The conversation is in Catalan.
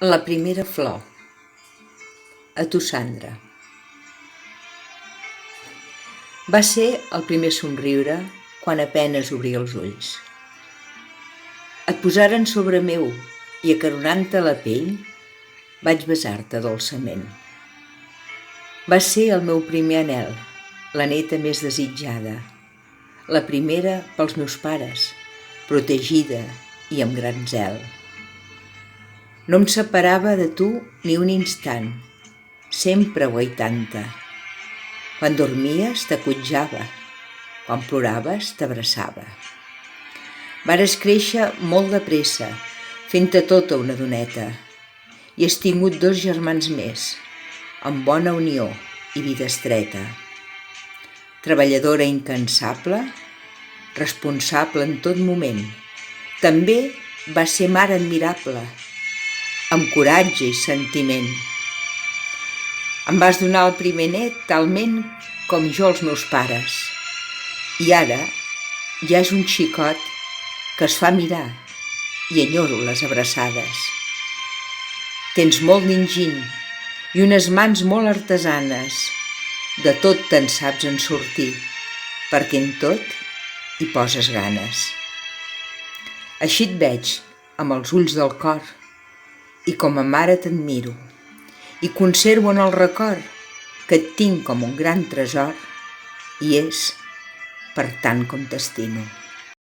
La primera flor. A tu, Sandra. Va ser el primer somriure quan apenes obria els ulls. Et posaren sobre meu i acaronant-te la pell vaig besar-te dolçament. Va ser el meu primer anhel, la neta més desitjada, la primera pels meus pares, protegida i amb gran zel. No em separava de tu ni un instant, sempre guaitant-te. Quan dormies t'acotjava, quan ploraves t'abraçava. Vares créixer molt de pressa, fent-te tota una doneta, i has tingut 2 germans més, amb bona unió i vida estreta. Treballadora incansable, responsable en tot moment, també va ser mare admirable, amb coratge i sentiment. Em vas donar el primer net talment com jo als meus pares, i ara ja és un xicot que es fa mirar i enyoro les abraçades. Tens molt d'enginy i unes mans molt artesanes, de tot te'n saps en sortir, perquè en tot hi poses ganes. Així et veig amb els ulls del cor, i com a mare t'admiro, i conservo en el record que et tinc com un gran tresor, i és per tant com t'estimo.